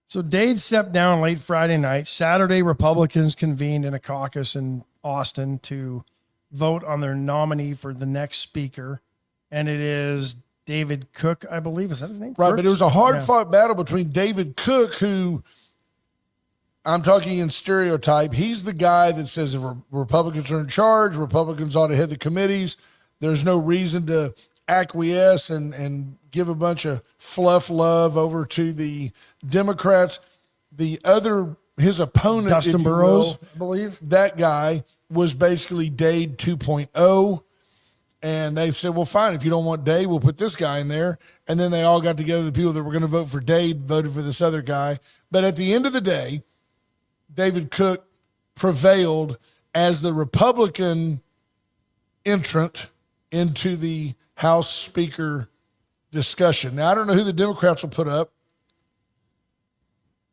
So Dade stepped down late Friday night. Saturday, Republicans convened in a caucus in Austin to vote on their nominee for the next speaker. And it is David Cook, I believe. Is that his name? Right, Cook? but it was a hard-fought battle between David Cook, who I'm talking in stereotype. He's the guy that says if Republicans are in charge, Republicans ought to head the committees. There's no reason to acquiesce and give a bunch of fluff love over to the Democrats. The other, his opponent, Dustin Burrows, I believe. That guy was basically Dade 2.0. And they said, well, fine, if you don't want Dade, we'll put this guy in there. And then they all got together, the people that were going to vote for Dade voted for this other guy. But at the end of the day, David Cook prevailed as the Republican entrant into the House Speaker discussion. Now, I don't know who the Democrats will put up.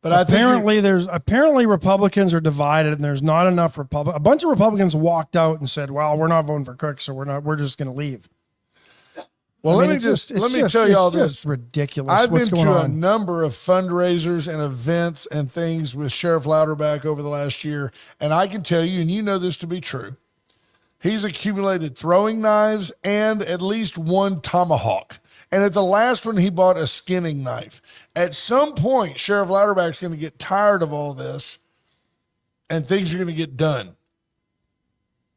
But apparently Republicans are divided, and there's not enough Republicans. A bunch of Republicans walked out and said, "Well, we're not voting for Cook, so we're just going to leave." Well, let me tell you all this. It's ridiculous. I've What's been going to on? a number of fundraisers and events and things with Sheriff Louderback over the last year, and I can tell you, and you know this to be true, he's accumulated throwing knives and at least one tomahawk. And at the last one, he bought a skinning knife. At some point, Sheriff Louderback's going to get tired of all this, and things are going to get done.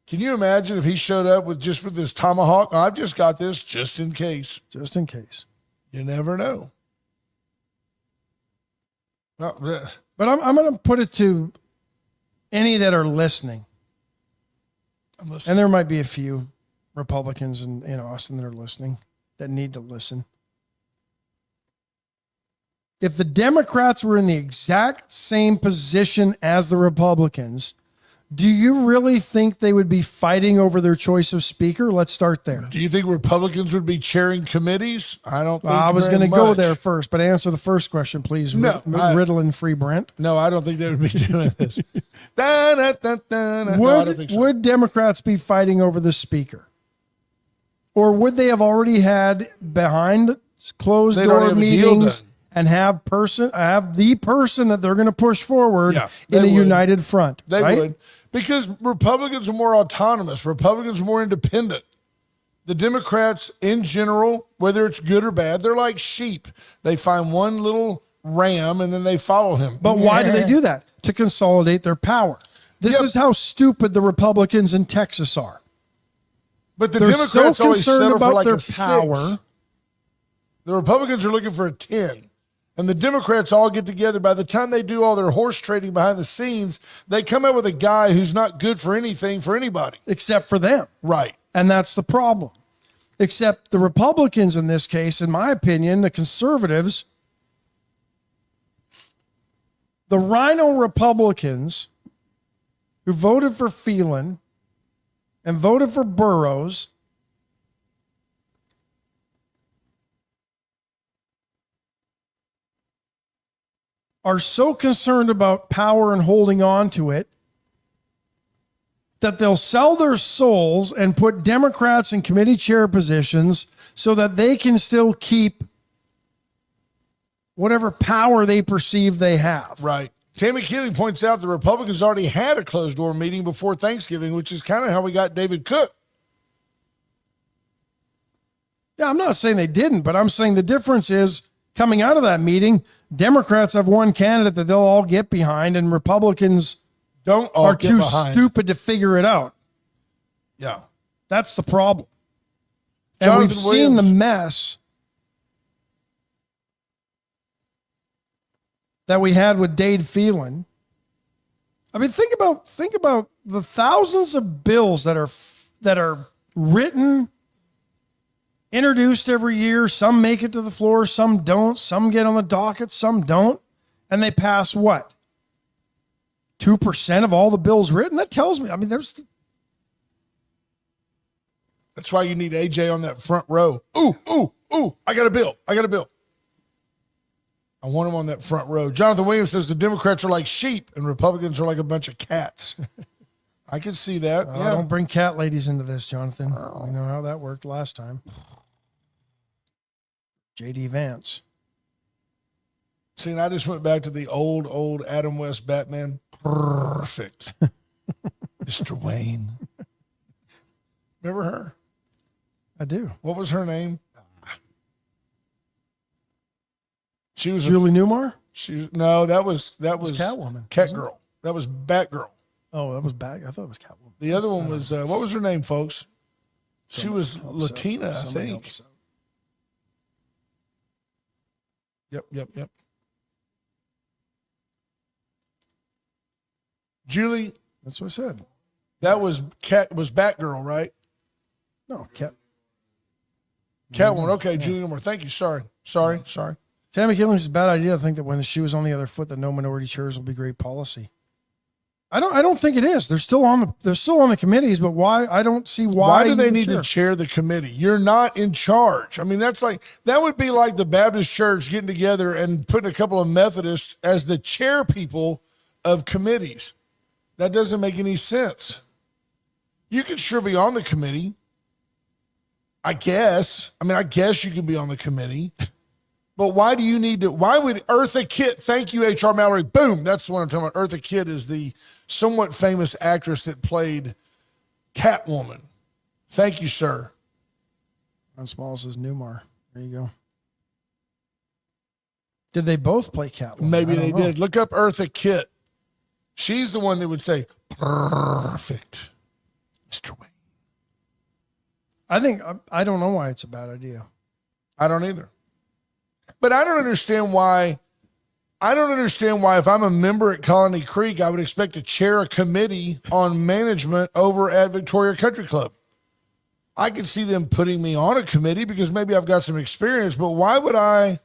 Can you imagine if he showed up with this tomahawk? Oh, I've just got this just in case. Just in case. You never know. Well, But I'm going to put it to any that are listening. I'm listening. And there might be a few Republicans in Austin that are listening that need to listen. If the Democrats were in the exact same position as the Republicans, do you really think they would be fighting over their choice of speaker? Let's start there. Do you think Republicans would be chairing committees? I don't think I was going to go there first, but answer the first question, please. No, Riddle Free Brent. No, I don't think they would be doing this. No, I don't think so. Would Democrats be fighting over the speaker? Or would they have already had behind closed door meetings and have the person that they're going to push forward in a united front? They would. Because Republicans are more autonomous. Republicans are more independent. The Democrats in general, whether it's good or bad, they're like sheep. They find one little ram and then they follow him. But why do they do that? To consolidate their power. This is how stupid the Republicans in Texas are. But the They're Democrats so always settle for like their a 6. power. The Republicans are looking for a 10. And the Democrats all get together. By the time they do all their horse trading behind the scenes, they come up with a guy who's not good for anything for anybody. Except for them. Right. And that's the problem. Except the Republicans in this case, in my opinion, the conservatives, the Rhino Republicans who voted for Phelan and voted for Burrows are so concerned about power and holding on to it that they'll sell their souls and put Democrats in committee chair positions so that they can still keep whatever power they perceive they have. Right. Tammy Keeling points out the Republicans already had a closed-door meeting before Thanksgiving, which is kind of how we got David Cook. Yeah, I'm not saying they didn't, but I'm saying the difference is coming out of that meeting, Democrats have one candidate that they'll all get behind, and Republicans are too stupid to figure it out. Yeah. That's the problem. And Jonathan we've Williams. seen the mess that we had with Dade Phelan. I mean, think about the thousands of bills that are written, introduced every year. Some make it to the floor, some don't. Some get on the docket, some don't. And they pass what? 2% of all the bills written? That tells me, I mean, That's why you need AJ on that front row. Ooh, ooh, ooh, I got a bill. I want him on that front row. Jonathan Williams says the Democrats are like sheep and Republicans are like a bunch of cats. I can see that. Yeah. Don't bring cat ladies into this, Jonathan. We know how that worked last time. J.D. Vance. See, and I just went back to the old Adam West Batman. Perfect. Mr. Wayne. Remember her? I do. What was her name? She was Julie Newmar? That was Catwoman. Catgirl. That was Batgirl. Oh, that was I thought it was Catwoman. The other one was what was her name, folks? She was Latina, I think. Yep. Julie. That's what I said. That was Batgirl, right? No, Catwoman. Okay, Julie Newmar. Thank you. Sorry. Tammy Killings is a bad idea to think that when the shoe is on the other foot that no minority chairs will be great policy. I don't think it is. They're still on the committees, but why? I don't see why. Why do they need to chair the committee? You're not in charge. I mean, that would be like the Baptist church getting together and putting a couple of Methodists as the chair people of committees. That doesn't make any sense. You could sure be on the committee. I guess you can be on the committee. But why do you need to? Why would Eartha Kitt? Thank you, H.R. Mallory. Boom. That's the one I'm talking about. Eartha Kitt is the somewhat famous actress that played Catwoman. Thank you, sir. Ron Small says Newmar. There you go. Did they both play Catwoman? Maybe they did. Look up Eartha Kitt. She's the one that would say, perfect, Mr. Wayne. I don't know why it's a bad idea. I don't either. But I don't understand why if I'm a member at Colony Creek, I would expect to chair a committee on management over at Victoria Country Club. I could see them putting me on a committee because maybe I've got some experience, but why would I?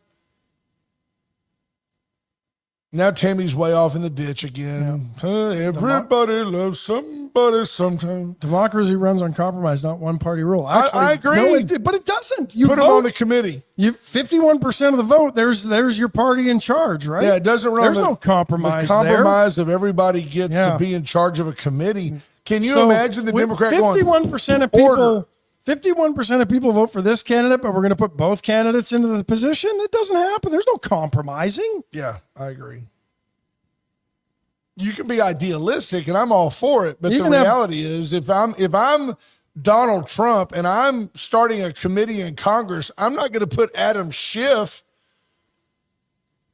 Now Tammy's way off in the ditch again. Yeah. Everybody loves somebody sometime. Democracy runs on compromise, not one party rule. Actually, I agree. No, but it doesn't. You put them on the committee. You 51% of the vote. There's your party in charge, right? Yeah, it doesn't run. There's no compromise. The compromise of everybody gets to be in charge of a committee. Can you imagine the Democrat 51% of people? 51% of people vote for this candidate, but we're going to put both candidates into the position. It doesn't happen. There's no compromising. Yeah, I agree. You can be idealistic, and I'm all for it. But the reality is, if I'm Donald Trump and I'm starting a committee in Congress, I'm not going to put Adam Schiff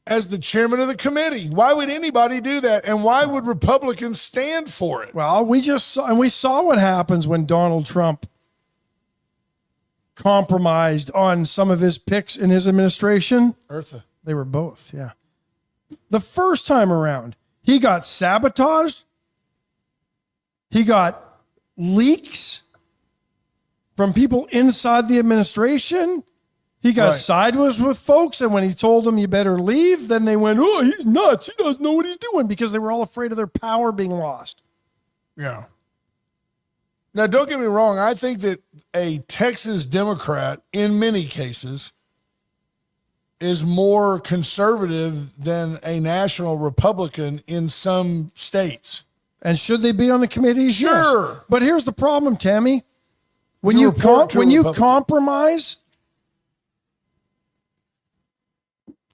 as the chairman of the committee. Why would anybody do that? And why would Republicans stand for it? Well, we saw what happens when Donald Trump compromised on some of his picks in his administration. Eartha. They were both, yeah. The first time around, he got sabotaged. He got leaks from people inside the administration. He got sideways with folks, and when he told them you better leave, then they went, oh, he's nuts. He doesn't know what he's doing, because they were all afraid of their power being lost. Yeah. Now, don't get me wrong. I think that a Texas Democrat, in many cases, is more conservative than a national Republican in some states. And should they be on the committee? Sure. Yes. But here's the problem, Tammy. When you compromise,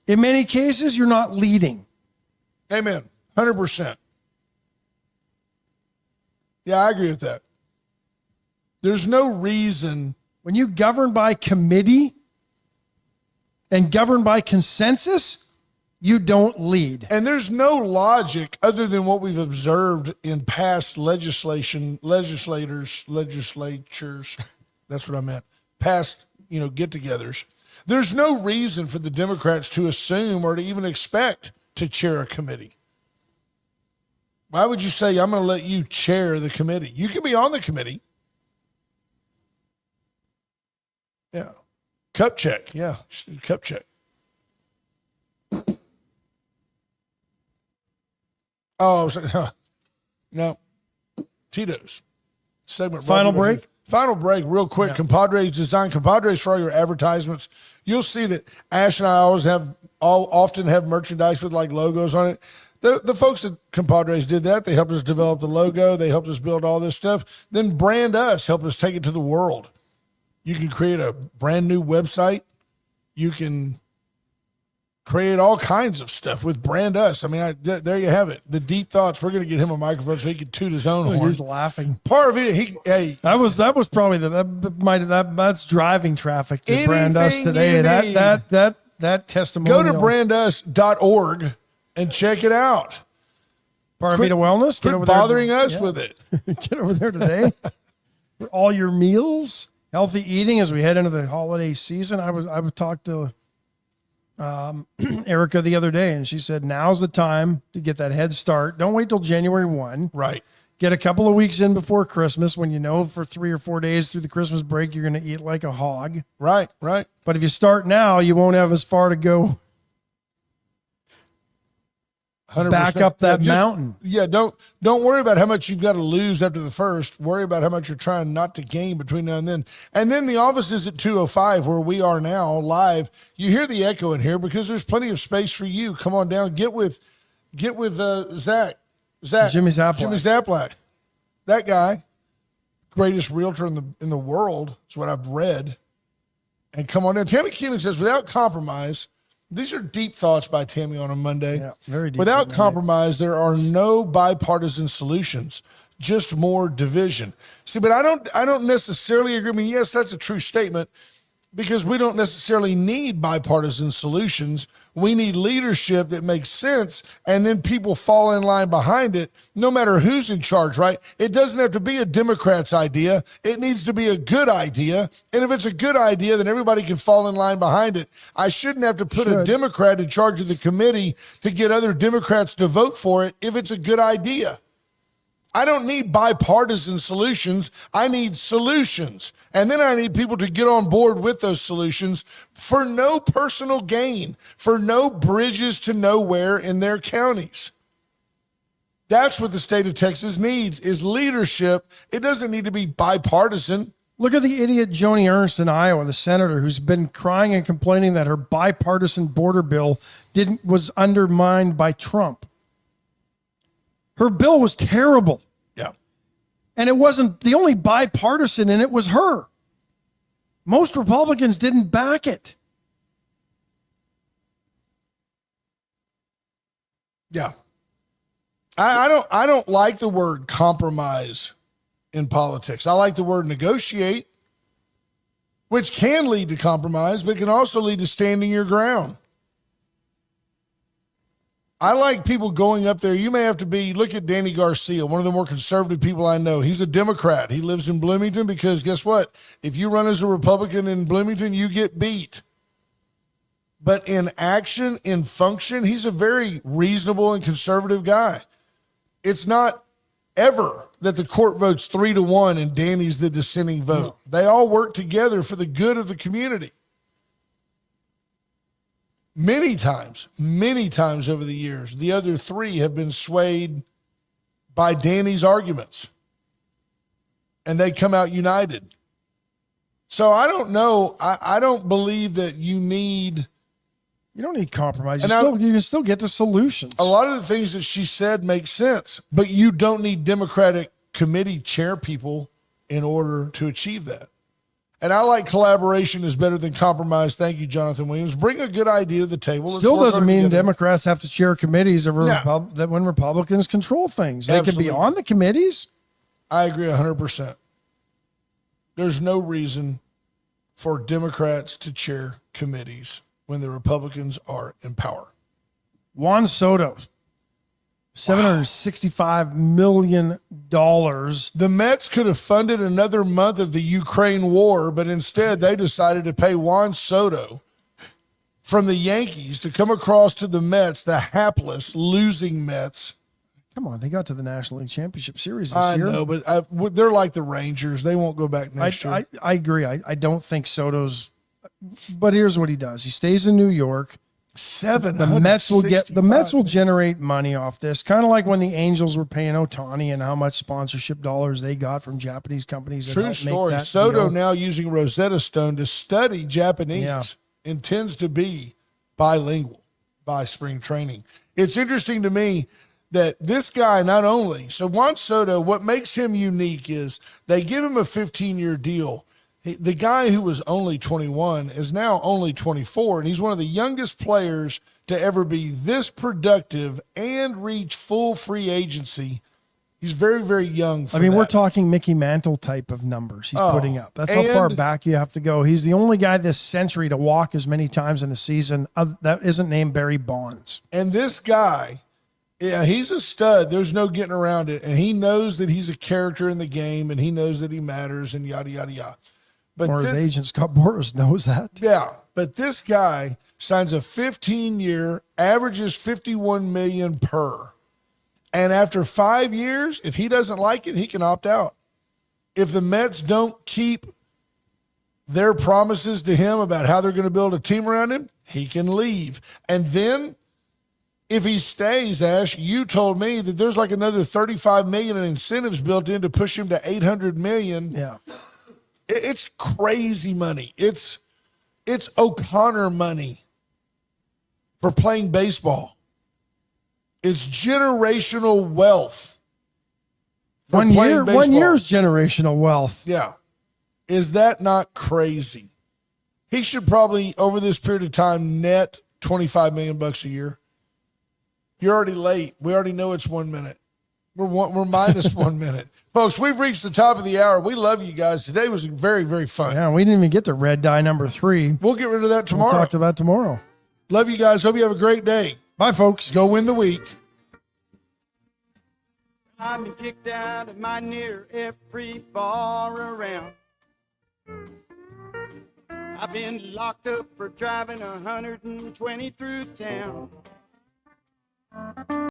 in many cases, you're not leading. Amen. 100%. Yeah, I agree with that. There's no reason. When you govern by committee and govern by consensus, you don't lead. And there's no logic other than what we've observed in past legislatures. That's what I meant. Past, get-togethers. There's no reason for the Democrats to assume or to even expect to chair a committee. Why would you say, I'm going to let you chair the committee? You can be on the committee. Yeah. Cup check. Yeah. Cup check. Oh, no. Tito's. segment. Final break? Final break, real quick. Yeah. Compadres Design. Compadres for all your advertisements. You'll see that Ash and I often have merchandise with like logos on it. The folks at Compadres did that. They helped us develop the logo. They helped us build all this stuff. Then Brand Us helped us take it to the world. You can create a brand new website. You can create all kinds of stuff with Brand Us. I mean, there you have it. The deep thoughts. We're going to get him a microphone so he can toot his own horn. He's laughing. Parvita, hey. That was probably that's driving traffic to Brand Us Anything today. you need. That testimonial. Go to brandus.org and check it out. Parvita Wellness. Quit bothering us with it. Get over there today for all your meals, healthy eating as we head into the holiday season. I would talk to Erica the other day, and she said now's the time to get that head start. Don't wait till January 1. Right. Get a couple of weeks in before Christmas when you know for 3 or 4 days through the Christmas break you're going to eat like a hog. Right. But if you start now, you won't have as far to go 100%. back up that mountain. Yeah, don't worry about how much you've got to lose after the first. Worry about how much you're trying not to gain between now and then. And then the office is at 205 where we are now live. You hear the echo in here because there's plenty of space for you. Come on down. Get with Zach. Jimmy Zaplak. Jimmy Zaplak. That guy, greatest realtor in the world is what I've read. And come on in. Tammy Keeling says, without compromise, these are deep thoughts by Tammy on a Monday. Yeah, very deep. Without compromise, there are no bipartisan solutions, just more division. See, but I don't necessarily agree. I mean, yes, that's a true statement because we don't necessarily need bipartisan solutions. We need leadership that makes sense, and then people fall in line behind it, no matter who's in charge, right? It doesn't have to be a Democrat's idea. It needs to be a good idea. And if it's a good idea, then everybody can fall in line behind it. I shouldn't have to put a Democrat in charge of the committee to get other Democrats to vote for it if it's a good idea. I don't need bipartisan solutions. I need solutions. And then I need people to get on board with those solutions for no personal gain, for no bridges to nowhere in their counties. That's what the state of Texas needs is leadership. It doesn't need to be bipartisan. Look at the idiot Joni Ernst in Iowa, the senator who's been crying and complaining that her bipartisan border bill was undermined by Trump. Her bill was terrible. Yeah. And it wasn't the only bipartisan in it was her. Most Republicans didn't back it. Yeah. I don't like the word compromise in politics. I like the word negotiate, which can lead to compromise, but can also lead to standing your ground. I like people going up there. You may have to look at Danny Garcia, one of the more conservative people I know. He's a Democrat. He lives in Bloomington because guess what? If you run as a Republican in Bloomington, you get beat. But in action, in function, he's a very reasonable and conservative guy. It's not ever that the court votes 3-1 and Danny's the dissenting vote. No. They all work together for the good of the community. Many times over the years, the other three have been swayed by Danny's arguments, and they come out united. So I don't know. I don't believe that you don't need compromise. You can still get to solutions. A lot of the things that she said make sense, but you don't need Democratic committee chair people in order to achieve that. And I like collaboration is better than compromise. Thank you, Jonathan Williams. Bring a good idea to the table. Still doesn't mean Democrats have to chair committees that when Republicans control things. They can be on the committees. I agree 100%. There's no reason for Democrats to chair committees when the Republicans are in power. Juan Soto, $765 million. The Mets could have funded another month of the Ukraine war, but instead they decided to pay Juan Soto from the Yankees to come across to the Mets, the hapless, losing Mets. Come on, they got to the National League Championship Series this year. I know, but they're like the Rangers. They won't go back next year. I agree. I don't think Soto's – but here's what he does. He stays in New York. 765. The Mets will generate money off this, kind of like when the Angels were paying Otani and how much sponsorship dollars they got from Japanese companies. that True helped make story. that Soto deal. now using Rosetta Stone to study Japanese, Yeah. intends to be bilingual by spring training. It's interesting to me that this guy not only, so Juan Soto, what makes him unique is they give him a 15-year deal. The guy who was only 21 is now only 24, and he's one of the youngest players to ever be this productive and reach full free agency. He's very, very young for we're that. talking Mickey Mantle type of numbers he's putting up. That's how far and- back you have to go. He's the only guy this century to walk as many times in a season that isn't named Barry Bonds. And this guy, yeah, he's a stud. There's no getting around it. And he knows that he's a character in the game, and he knows that he matters, and yada, yada, yada. But Or his agent, Scott Boras, knows that. yeah, but this guy signs a 15-year, averages $51 million per. And after 5 years, if he doesn't like it, he can opt out. If the Mets don't keep their promises to him about how they're going to build a team around him, he can leave. And then if he stays, Ash, you told me that there's like another $35 million in incentives built in to push him to $800 million. Yeah. It's crazy money. It's O'Connor money for playing baseball. It's generational wealth. for One playing baseball. year's generational wealth. Yeah. Is that not crazy? He should probably, over this period of time, net $25 million a year. You're already late. We already know it's 1 minute. We're minus 1 minute. Folks, we've reached the top of the hour. We love you guys. Today was very, very fun. Yeah, we didn't even get to red dye number 3. We'll get rid of that tomorrow. We'll talk about tomorrow. Love you guys. Hope you have a great day. Bye, folks. Go win the week. I've been kicked out of my near every bar around. I've been locked up for driving 120 through town.